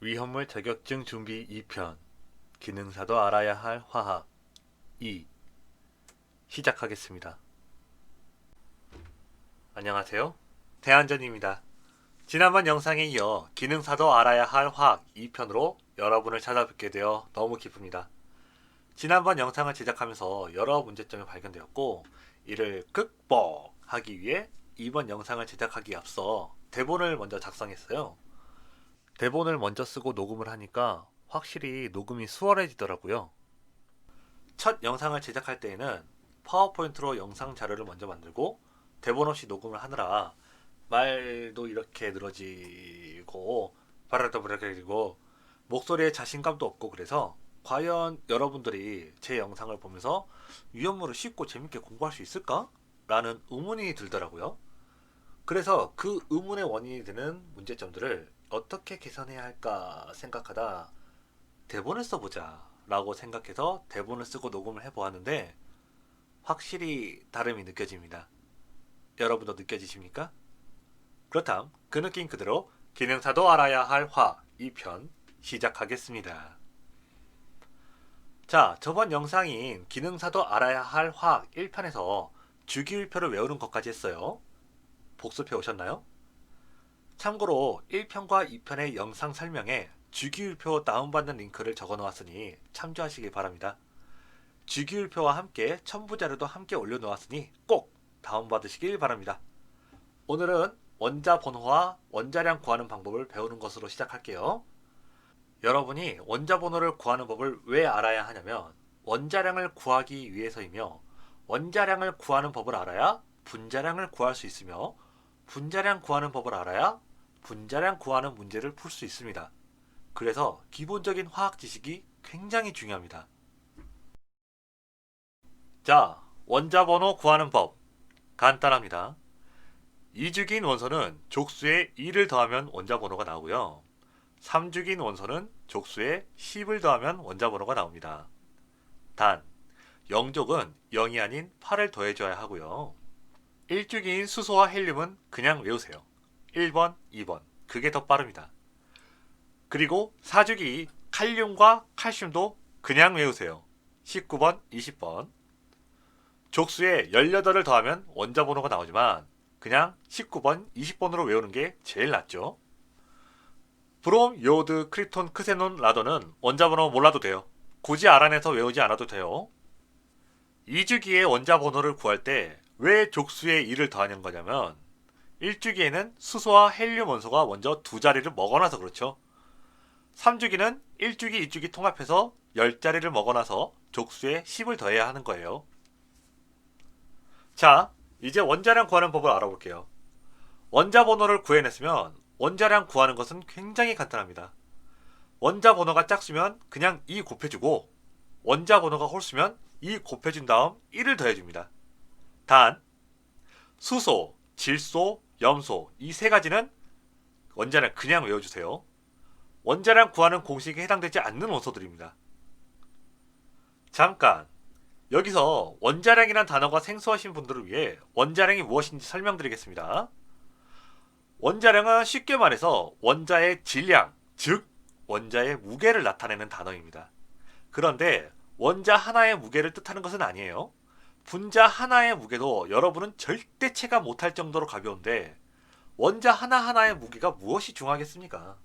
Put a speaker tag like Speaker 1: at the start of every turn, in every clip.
Speaker 1: 위험물 자격증 준비 2편 기능사도 알아야 할 화학 2 시작하겠습니다. 안녕하세요. 대한전입니다. 지난번 영상에 이어 기능사도 알아야 할 화학 2편으로 여러분을 찾아뵙게 되어 너무 기쁩니다. 지난번 영상을 제작하면서 여러 문제점이 발견되었고 이를 극복하기 위해 이번 영상을 제작하기에 앞서 대본을 먼저 작성했어요. 대본을 먼저 쓰고 녹음을 하니까 확실히 녹음이 수월해지더라고요. 첫 영상을 제작할 때에는 파워포인트로 영상 자료를 먼저 만들고 대본 없이 녹음을 하느라 말도 이렇게 늘어지고 바라더브라기고 목소리에 자신감도 없고 그래서 과연 여러분들이 제 영상을 보면서 위험물을 쉽고 재밌게 공부할 수 있을까? 라는 의문이 들더라고요. 그래서 그 의문의 원인이 되는 문제점들을 어떻게 개선해야 할까 생각하다 대본을 써보자 라고 생각해서 대본을 쓰고 녹음을 해보았는데 확실히 다름이 느껴집니다. 여러분도 느껴지십니까? 그렇다면 그 느낌 그대로 기능사도 알아야 할 화 2편 시작하겠습니다. 자, 저번 영상인 기능사도 알아야 할 화 1편에서 주기율표를 외우는 것까지 했어요. 복습해 오셨나요? 참고로 1편과 2편의 영상 설명에 주기율표 다운받는 링크를 적어 놓았으니 참조하시길 바랍니다. 주기율표와 함께 첨부 자료도 함께 올려 놓았으니 꼭 다운받으시길 바랍니다. 오늘은 원자 번호와 원자량 구하는 방법을 배우는 것으로 시작할게요. 여러분이 원자 번호를 구하는 법을 왜 알아야 하냐면 원자량을 구하기 위해서이며 원자량을 구하는 법을 알아야 분자량을 구할 수 있으며 분자량 구하는 법을 알아야 분자량 구하는 문제를 풀 수 있습니다. 그래서 기본적인 화학 지식이 굉장히 중요합니다. 자, 원자 번호 구하는 법 간단합니다. 2주기인 원소는 족수에 2를 더하면 원자 번호가 나오고요. 3주기인 원소는 족수에 10을 더하면 원자 번호가 나옵니다. 단, 영족은 0이 아닌 8을 더해줘야 하고요. 1주기인 수소와 헬륨은 그냥 외우세요. 1번, 2번. 그게 더 빠릅니다. 그리고 4주기 칼륨과 칼슘도 그냥 외우세요. 19번, 20번. 족수에 18을 더하면 원자 번호가 나오지만 그냥 19번, 20번으로 외우는 게 제일 낫죠. 브롬, 요오드, 크립톤, 크세논, 라돈은 원자 번호 몰라도 돼요. 굳이 알아내서 외우지 않아도 돼요. 2주기의 원자 번호를 구할 때 왜 족수에 2를 더하는 거냐면 1주기에는 수소와 헬륨 원소가 먼저 두 자리를 먹어놔서 그렇죠. 3주기는 1주기, 2주기 통합해서 10자리를 먹어놔서 족수에 10을 더해야 하는 거예요. 자, 이제 원자량 구하는 법을 알아볼게요. 원자 번호를 구해냈으면 원자량 구하는 것은 굉장히 간단합니다. 원자 번호가 짝수면 그냥 2 곱해주고 원자 번호가 홀수면 2 곱해준 다음 1을 더해줍니다. 단, 수소, 질소, 염소 이 세 가지는 원자량 그냥 외워주세요. 원자량 구하는 공식에 해당되지 않는 원소들입니다. 잠깐, 여기서 원자량이란 단어가 생소하신 분들을 위해 원자량이 무엇인지 설명드리겠습니다. 원자량은 쉽게 말해서 원자의 질량, 즉 원자의 무게를 나타내는 단어입니다. 그런데 원자 하나의 무게를 뜻하는 것은 아니에요. 분자 하나의 무게도 여러분은 절대 체감 못할 정도로 가벼운데 원자 하나하나의 무게가 무엇이 중하겠습니까?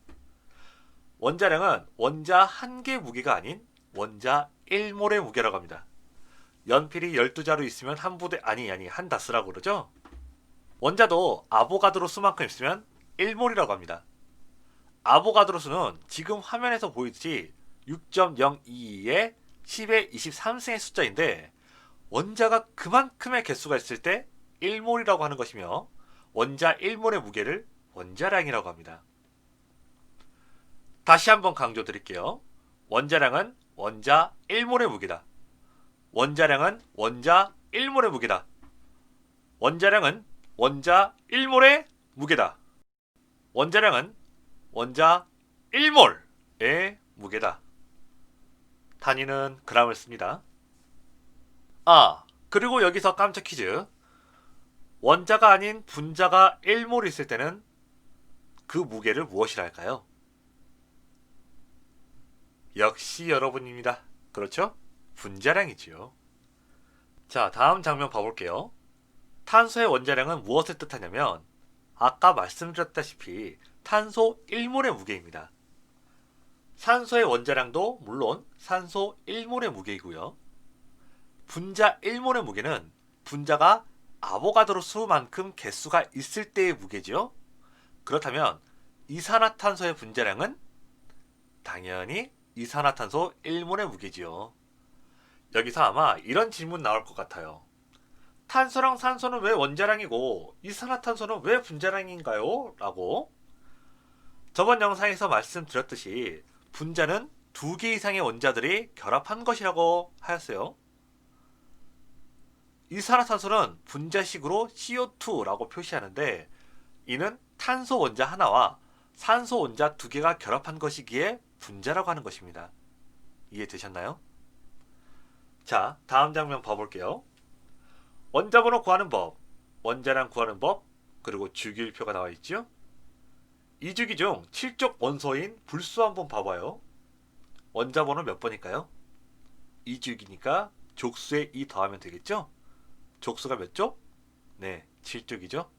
Speaker 1: 원자량은 원자 한 개 무게가 아닌 원자 1몰의 무게라고 합니다. 연필이 12자루 있으면 한 부대 한 다스라고 그러죠? 원자도 아보가드로 수만큼 있으면 1몰이라고 합니다. 아보가드로 수는 지금 화면에서 보이듯이 6.022의 10의 23승의 숫자인데 원자가 그만큼의 개수가 있을 때 1몰이라고 하는 것이며 원자 1몰의 무게를 원자량이라고 합니다. 다시 한번 강조드릴게요. 원자량은 원자 1몰의 무게다. 원자량은 원자 1몰의 무게다. 원자량은 원자 1몰의 무게다. 원자량은 원자 1몰의 무게다. 단위는 g을 씁니다. 아, 그리고 여기서 깜짝 퀴즈. 원자가 아닌 분자가 1몰 있을 때는 그 무게를 무엇이라 할까요? 역시 여러분입니다. 그렇죠? 분자량이지요. 자, 다음 장면 봐볼게요. 탄소의 원자량은 무엇을 뜻하냐면 아까 말씀드렸다시피 탄소 1몰의 무게입니다. 산소의 원자량도 물론 산소 1몰의 무게이고요. 분자 1몰의 무게는 분자가 아보가드로 수만큼 개수가 있을 때의 무게죠. 그렇다면 이산화탄소의 분자량은 당연히 이산화탄소 1몰의 무게지요. 여기서 아마 이런 질문 나올 것 같아요. 탄소랑 산소는 왜 원자량이고 이산화탄소는 왜 분자량인가요? 라고. 저번 영상에서 말씀드렸듯이 분자는 2개 이상의 원자들이 결합한 것이라고 하였어요. 이산화탄소는 분자식으로 CO2라고 표시하는데 이는 탄소 원자 하나와 산소 원자 2개가 결합한 것이기에 분자라고 하는 것입니다. 이해되셨나요? 자, 다음 장면 봐볼게요. 원자번호 구하는 법, 원자량 구하는 법, 그리고 주기율표가 나와 있죠. 이 주기 중 7족 원소인 불소 한번 봐봐요. 원자번호 몇 번일까요? 2주기니까 족수에 2 더하면 되겠죠? 족수가 몇 족? 네, 7쪽이죠.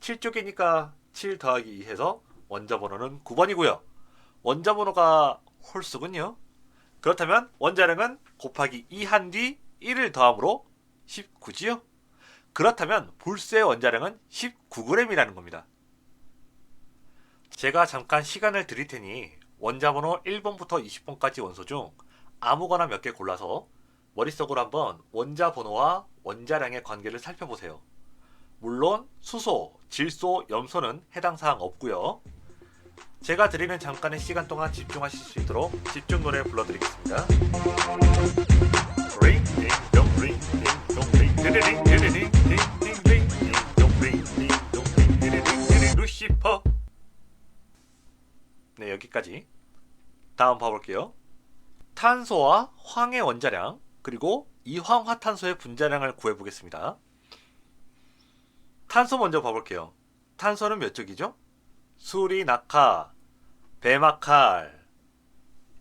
Speaker 1: 7쪽이니까 7 더하기 2 해서 원자번호는 9번이고요. 원자번호가 홀수군요. 그렇다면 원자량은 곱하기 2 한 뒤 1을 더함으로 19지요. 그렇다면 불소의 원자량은 19g이라는 겁니다. 제가 잠깐 시간을 드릴 테니 원자번호 1번부터 20번까지 원소 중 아무거나 몇 개 골라서 머릿속으로 한번 원자번호와 원자량의 관계를 살펴보세요. 물론 수소, 질소, 염소는 해당 사항 없고요. 제가 드리는 잠깐의 시간 동안 집중하실 수 있도록 집중 노래 불러드리겠습니다. 루시퍼. 네, 여기까지. 다음 봐볼게요. 탄소와 황의 원자량 그리고 이황화탄소의 분자량을 구해보겠습니다. 탄소 먼저 봐볼게요. 탄소는 몇 쪽이죠? 수리낙하, 베마칼,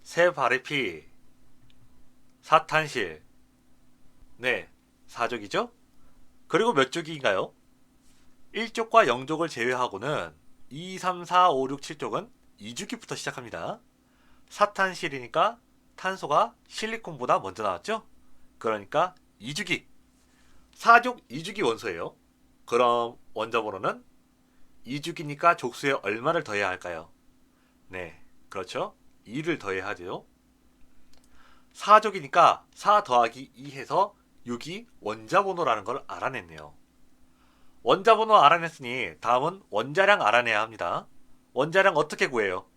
Speaker 1: 세바레피, 사탄실. 네, 4족이죠? 그리고 몇 쪽인가요? 1족과 0족을 제외하고는 2, 3, 4, 5, 6, 7족은 2주기부터 시작합니다. 사탄실이니까 탄소가 실리콘보다 먼저 나왔죠? 그러니까 2주기. 4족 2주기 원소예요. 그럼 원자번호는 2주기니까 족수에 얼마를 더해야 할까요? 네, 그렇죠. 2를 더해야 하죠. 4족이니까 4 더하기 2 해서 6이 원자번호라는 걸 알아냈네요. 원자번호 알아냈으니 다음은 원자량 알아내야 합니다. 원자량 어떻게 구해요?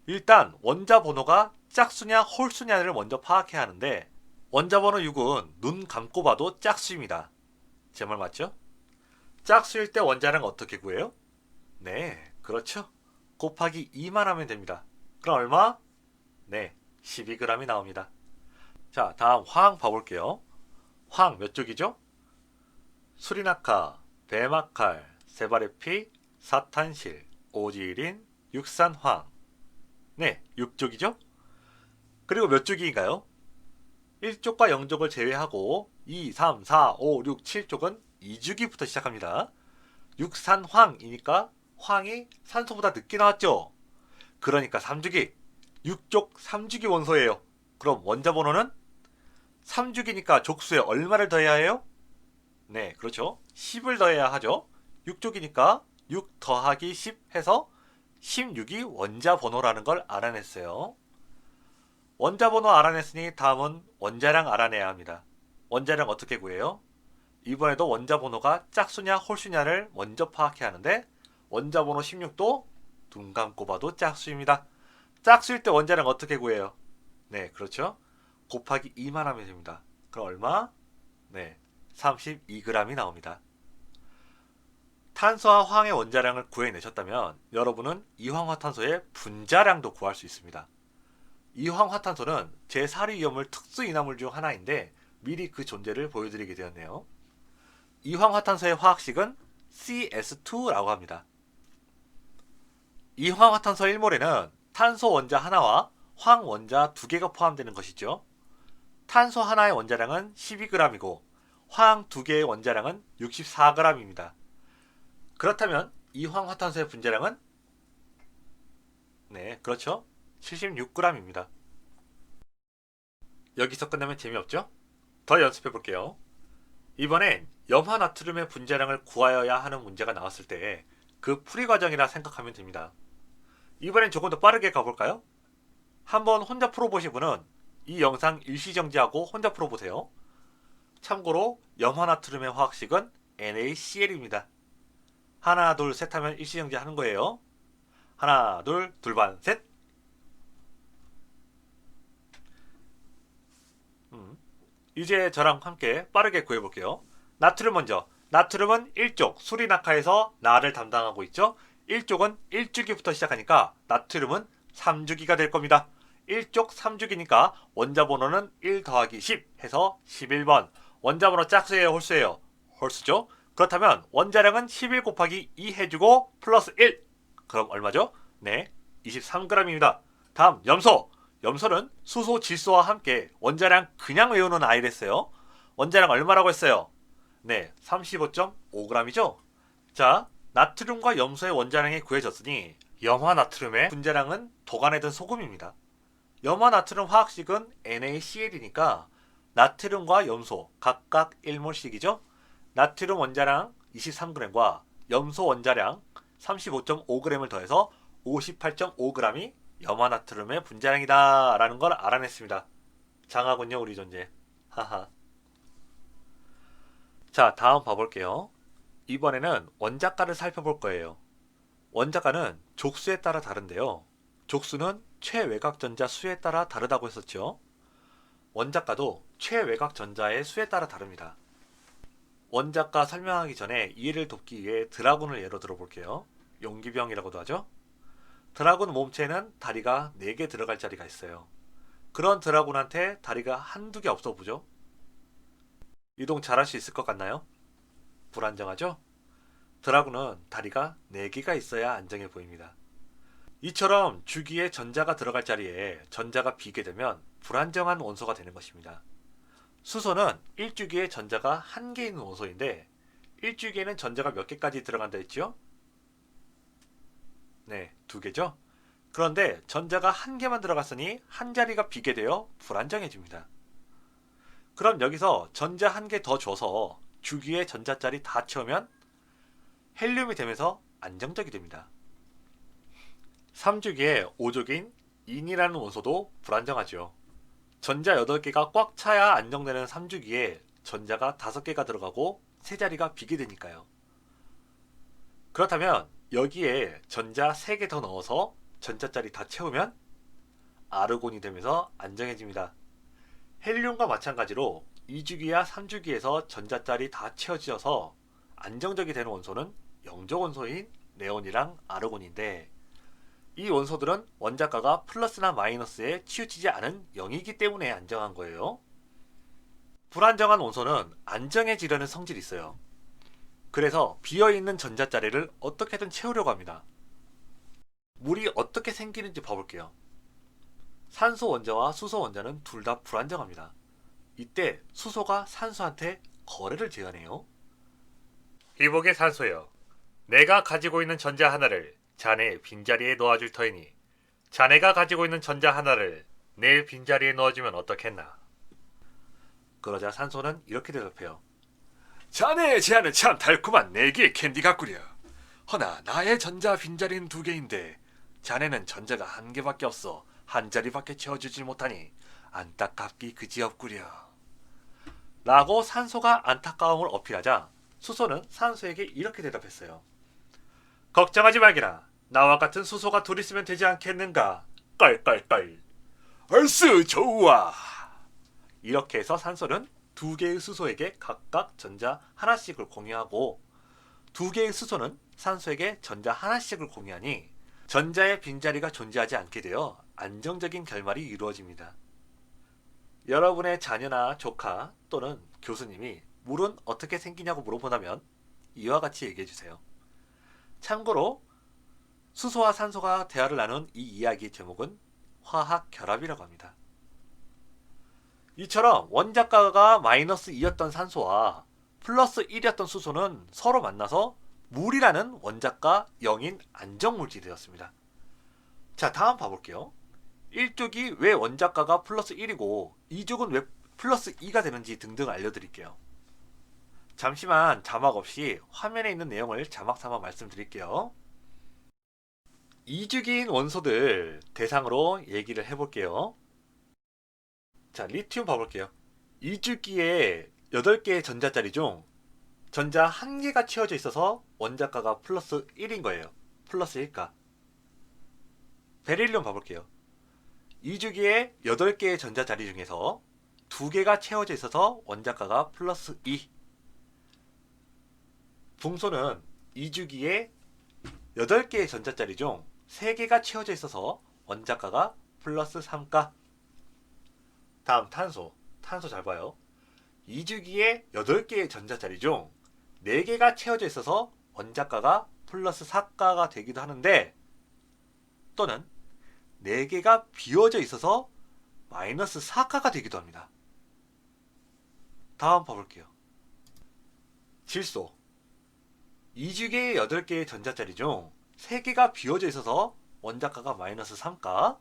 Speaker 1: 일단 원자번호가 짝수냐 홀수냐를 먼저 파악해야 하는데 원자번호 6은 눈 감고 봐도 짝수입니다. 제 말 맞죠? 짝수일 때 원자량 어떻게 구해요? 네, 그렇죠. 곱하기 2만 하면 됩니다. 그럼 얼마? 네, 12g이 나옵니다. 자, 다음 황 봐볼게요. 황 몇 쪽이죠? 수리낙하, 베마칼, 세바레피, 사탄실, 오지일인, 육산황. 네, 6쪽이죠? 그리고 몇 쪽인가요? 1쪽과 0쪽을 제외하고 2, 3, 4, 5, 6, 7쪽은 2주기부터 시작합니다. 육산황이니까 황이 산소보다 늦게 나왔죠? 그러니까 3주기. 6족 3주기 원소예요. 그럼 원자번호는 3주기니까 족수에 얼마를 더해야 해요? 네, 그렇죠. 10을 더해야 하죠. 6족이니까 6 더하기 10 해서 16이 원자번호라는 걸 알아냈어요. 원자번호 알아냈으니 다음은 원자량 알아내야 합니다. 원자량 어떻게 구해요? 이번에도 원자번호가 짝수냐 홀수냐를 먼저 파악해야 하는데 원자번호 16도 눈 감고 봐도 짝수입니다. 짝수일 때 원자량 어떻게 구해요? 네, 그렇죠. 곱하기 2만 하면 됩니다. 그럼 얼마? 네, 32g이 나옵니다. 탄소와 황의 원자량을 구해내셨다면 여러분은 이황화탄소의 분자량도 구할 수 있습니다. 이황화탄소는 제4류이염물 특수인화물 중 하나인데 미리 그 존재를 보여드리게 되었네요. 이황화탄소의 화학식은 CS2라고 합니다. 이황화탄소 1몰에는 탄소 원자 하나와 황 원자 2개가 포함되는 것이죠. 탄소 하나의 원자량은 12g이고 황 2개의 원자량은 64g입니다. 그렇다면 이황화탄소의 분자량은 네, 그렇죠. 76g입니다. 여기서 끝나면 재미없죠? 더 연습해 볼게요. 이번엔 염화나트륨의 분자량을 구하여야 하는 문제가 나왔을 때 그 풀이 과정이라 생각하면 됩니다. 이번엔 조금 더 빠르게 가볼까요? 한번 혼자 풀어보신 분은 이 영상 일시정지하고 혼자 풀어보세요. 참고로 염화나트륨의 화학식은 NaCl입니다. 하나 둘 셋 하면 일시정지 하는 거예요. 하나 둘 둘반 셋. 이제 저랑 함께 빠르게 구해볼게요. 나트륨 먼저. 나트륨은 1족 수리낙하에서 나를 담당하고 있죠. 1족은 1주기부터 시작하니까 나트륨은 3주기가 될 겁니다. 1족 3주기니까 원자번호는 1 더하기 10 해서 11번. 원자번호 짝수예요, 홀수예요? 홀수죠. 그렇다면 원자량은 11 곱하기 2 해주고 플러스 1. 그럼 얼마죠? 네, 23g입니다. 다음 염소. 염소는 수소, 질소와 함께 원자량 그냥 외우는 아이랬어요. 원자량 얼마라고 했어요? 네, 35.5g이죠. 자, 나트륨과 염소의 원자량이 구해졌으니 염화나트륨의 분자량은 도간에 든 소금입니다. 염화나트륨 화학식은 NaCl이니까 나트륨과 염소 각각 1몰씩이죠. 나트륨 원자량 23g과 염소 원자량 35.5g을 더해서 58.5g이 염화나트륨의 분자량이다 라는 걸 알아냈습니다. 장하군요, 우리 존재. 하하. 자, 다음 봐볼게요. 이번에는 원자가를 살펴볼 거예요. 원자가는 족수에 따라 다른데요. 족수는 최외곽전자 수에 따라 다르다고 했었죠. 원자가도 최외곽전자의 수에 따라 다릅니다. 원자가 설명하기 전에 이해를 돕기 위해 드라군을 예로 들어볼게요. 용기병이라고도 하죠. 드라군 몸체에는 다리가 4개 들어갈 자리가 있어요. 그런 드라군한테 다리가 한두 개 없어 보죠. 이동 잘할 수 있을 것 같나요? 불안정하죠? 드라군은 다리가 4개가 있어야 안정해 보입니다. 이처럼 주기에 전자가 들어갈 자리에 전자가 비게 되면 불안정한 원소가 되는 것입니다. 수소는 1주기에 전자가 1개 있는 원소인데 1주기에는 전자가 몇 개까지 들어간다 했죠? 네, 2개죠? 그런데 전자가 1개만 들어갔으니 한 자리가 비게 되어 불안정해집니다. 그럼 여기서 전자 1개 더 줘서 주기에 전자짜리 다 채우면 헬륨이 되면서 안정적이 됩니다. 3주기에 5족인 인이라는 원소도 불안정하죠. 전자 8개가 꽉 차야 안정되는 3주기에 전자가 5개가 들어가고 세 자리가 비게 되니까요. 그렇다면 여기에 전자 3개 더 넣어서 전자짜리 다 채우면 아르곤이 되면서 안정해집니다. 헬륨과 마찬가지로 2주기와 3주기에서 전자짜리 다 채워져서 안정적이 되는 원소는 영적 원소인 네온이랑 아르곤인데 이 원소들은 원자가가 플러스나 마이너스에 치우치지 않은 0이기 때문에 안정한 거예요. 불안정한 원소는 안정해지려는 성질이 있어요. 그래서 비어있는 전자자리를 어떻게든 채우려고 합니다. 물이 어떻게 생기는지 봐볼게요. 산소 원자와 수소 원자는 둘 다 불안정합니다. 이때 수소가 산소한테 거래를 제안해요. 이복의 산소여, 내가 가지고 있는 전자 하나를 자네 빈자리에 놓아줄 터이니 자네가 가지고 있는 전자 하나를 내 빈자리에 넣어주면 어떻겠나. 그러자 산소는 이렇게 대답해요. 자네의 제안은 참 달콤한 4개의 캔디 같구려. 허나 나의 전자 빈자리는 2개인데 자네는 전자가 1개밖에 없어 한 자리밖에 채워주지 못하니 안타깝기 그지없구려. 라고 산소가 안타까움을 어필하자 수소는 산소에게 이렇게 대답했어요. 걱정하지 말게라. 나와 같은 수소가 둘 있으면 되지 않겠는가. 껄껄껄. 얼쑤 좋아. 이렇게 해서 산소는 2개의 수소에게 각각 전자 하나씩을 공유하고 2개의 수소는 산소에게 전자 하나씩을 공유하니 전자의 빈자리가 존재하지 않게 되어 안정적인 결말이 이루어집니다. 여러분의 자녀나 조카 또는 교수님이 물은 어떻게 생기냐고 물어본다면 이와 같이 얘기해주세요. 참고로 수소와 산소가 대화를 나눈 이 이야기의 제목은 화학 결합이라고 합니다. 이처럼 원자가가 마이너스 2였던 산소와 플러스 1이었던 수소는 서로 만나서 물이라는 원자가 0인 안정물질이 되었습니다. 자, 다음 봐볼게요. 1족이 왜 원자가가 플러스 1이고 2족은 왜 플러스 2가 되는지 등등 알려드릴게요. 잠시만 자막 없이 화면에 있는 내용을 자막 삼아 말씀드릴게요. 2주기인 원소들 대상으로 얘기를 해볼게요. 자, 리튬 봐볼게요. 2주기에 8개의 전자자리 중 전자 1개가 채워져 있어서 원자가가 플러스 1인 거예요. 플러스 1가. 베릴륨 봐볼게요. 2주기에 8개의 전자자리 중에서 2개가 채워져 있어서 원자가가 플러스 2. 붕소는 2주기에 8개의 전자자리 중 3개가 채워져 있어서 원자가가 플러스 3가. 다음 탄소. 탄소 잘 봐요. 2주기에 8개의 전자자리 중 4개가 채워져 있어서 원자가가 플러스 4가가 되기도 하는데, 또는 4개가 비워져 있어서 마이너스 4가가 되기도 합니다. 다음 봐볼게요. 질소. 2주기에 8개의 전자자리 중 3개가 비워져 있어서 원자가가 마이너스 3가.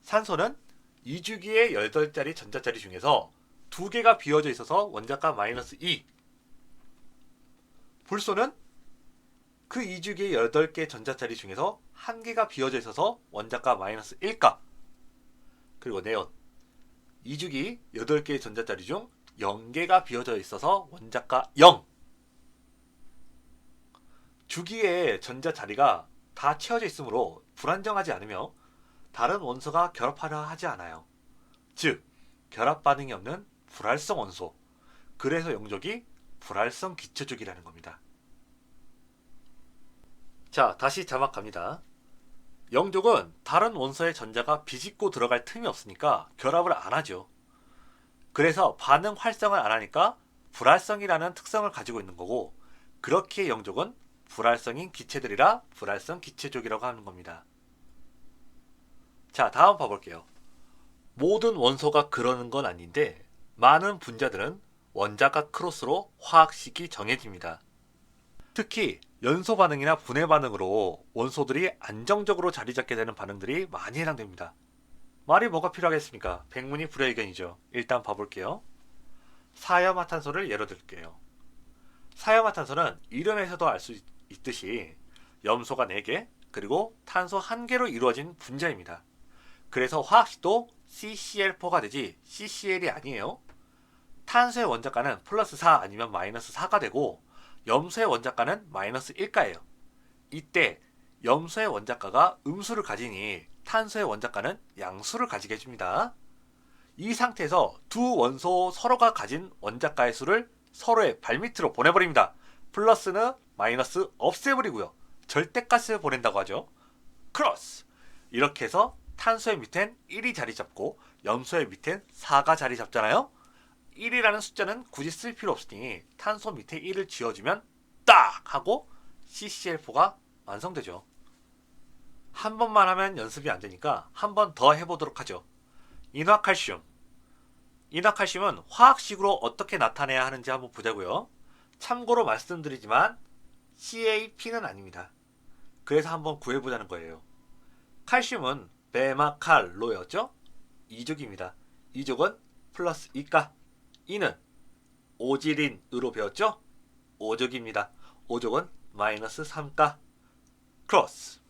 Speaker 1: 산소는 2주기에 8자리 전자자리 중에서 2개가 비워져 있어서 원자가 마이너스 2. 불소는 그 2주기에 8개 전자자리 중에서 1개가 비워져 있어서 원자가 마이너스 1가. 그리고 네온. 2주기 8개의 전자자리 중 0개가 비워져 있어서 원자가 0. 주기의 전자자리가 다 채워져 있으므로 불안정하지 않으며 다른 원소가 결합하려 하지 않아요. 즉, 결합 반응이 없는 불활성 원소. 그래서 영족이 불활성 기초족이라는 겁니다. 자, 다시 자막 갑니다. 영족은 다른 원소의 전자가 비집고 들어갈 틈이 없으니까 결합을 안 하죠. 그래서 반응 활성을 안 하니까 불활성이라는 특성을 가지고 있는 거고, 그렇기에 영족은 불활성인 기체들이라 불활성 기체족이라고 하는 겁니다. 자, 다음 봐볼게요. 모든 원소가 그러는 건 아닌데 많은 분자들은 원자가 크로스로 화학식이 정해집니다. 특히 연소 반응이나 분해 반응으로 원소들이 안정적으로 자리 잡게 되는 반응들이 많이 해당됩니다. 말이 뭐가 필요하겠습니까? 백문이 불여의견이죠. 일단 봐볼게요. 사염화탄소를 예로 들게요. 사염화탄소는 이름에서도 알 수 있듯이 염소가 4개, 그리고 탄소 1개로 이루어진 분자입니다. 그래서 화학식도 CCl4가 되지 CCl이 아니에요. 탄소의 원자가는 플러스 4 아니면 마이너스 4가 되고, 염소의 원자가는 마이너스 1가예요. 이때 염소의 원자가가 음수를 가지니 탄소의 원자가는 양수를 가지게 해줍니다. 이 상태에서 두 원소 서로가 가진 원자가의 수를 서로의 발밑으로 보내버립니다. 플러스는 마이너스 없애버리고요. 절대가스를 보낸다고 하죠. 크로스! 이렇게 해서 탄소의 밑엔 1이 자리 잡고 염소의 밑엔 4가 자리 잡잖아요. 1이라는 숫자는 굳이 쓸 필요 없으니 탄소 밑에 1을 지워주면 딱! 하고 CCl4가 완성되죠. 한 번만 하면 연습이 안 되니까 한 번 더 해보도록 하죠. 인화칼슘. 인화칼슘은 화학식으로 어떻게 나타내야 하는지 한번 보자고요. 참고로 말씀드리지만 CAP는 아닙니다. 그래서 한번 구해보자는 거예요. 칼슘은 베마칼로였죠? 2족입니다. 2족은 플러스 2가. 이는 오지린으로 배웠죠? 5족입니다. 5족은 마이너스 3가. 크로스.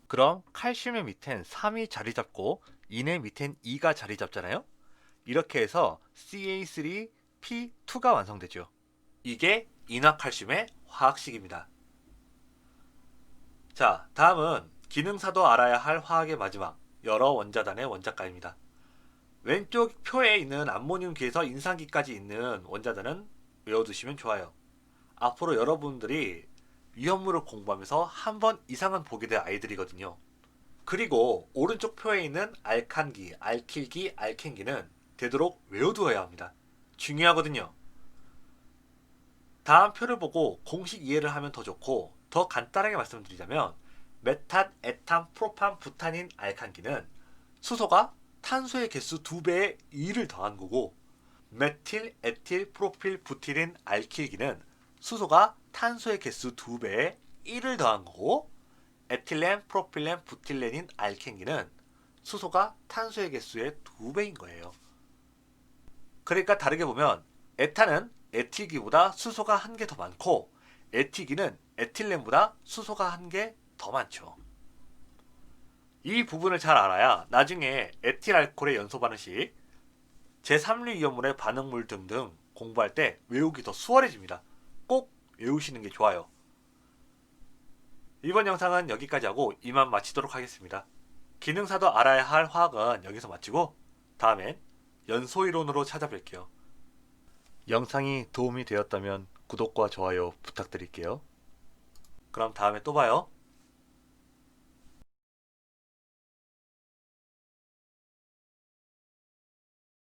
Speaker 1: 그럼 칼슘의 밑엔 3이 자리 잡고 인의 밑엔 2가 자리 잡잖아요? 이렇게 해서 CA3P2가 완성되죠. 이게 인화칼슘의 화학식입니다. 자, 다음은 기능사도 알아야 할 화학의 마지막, 여러 원자단의 원자가입니다. 왼쪽 표에 있는 암모늄기에서 인산기까지 있는 원자단은 외워두시면 좋아요. 앞으로 여러분들이 위험물을 공부하면서 한 번 이상은 보게 될 아이들이거든요. 그리고 오른쪽 표에 있는 알칸기, 알킬기, 알켄기는 되도록 외워두어야 합니다. 중요하거든요. 다음 표를 보고 공식 이해를 하면 더 좋고, 더 간단하게 말씀드리자면 메탄, 에탄, 프로판, 부타닌, 알칸기는 수소가 탄소의 개수 2배의 2를 더한 거고, 메틸, 에틸, 프로필, 부티린, 알킬기는 수소가 탄소의 개수 2배의 1을 더한 거고, 에틸렌, 프로필렌, 부틸렌인 알켄기는 수소가 탄소의 개수의 2배인 거예요. 그러니까 다르게 보면 에탄은 에틸기보다 수소가 1개 더 많고, 에틸기는 에틸렌보다 수소가 1개 더 많죠. 이 부분을 잘 알아야 나중에 에틸알코올의 연소 반응 시 제3류 이온물의 반응물 등등 공부할 때 외우기 더 수월해집니다. 꼭 외우시는 게 좋아요. 이번 영상은 여기까지 하고 이만 마치도록 하겠습니다. 기능사도 알아야 할 화학은 여기서 마치고 다음엔 연소이론으로 찾아뵐게요. 영상이 도움이 되었다면 구독과 좋아요 부탁드릴게요. 그럼 다음에 또 봐요.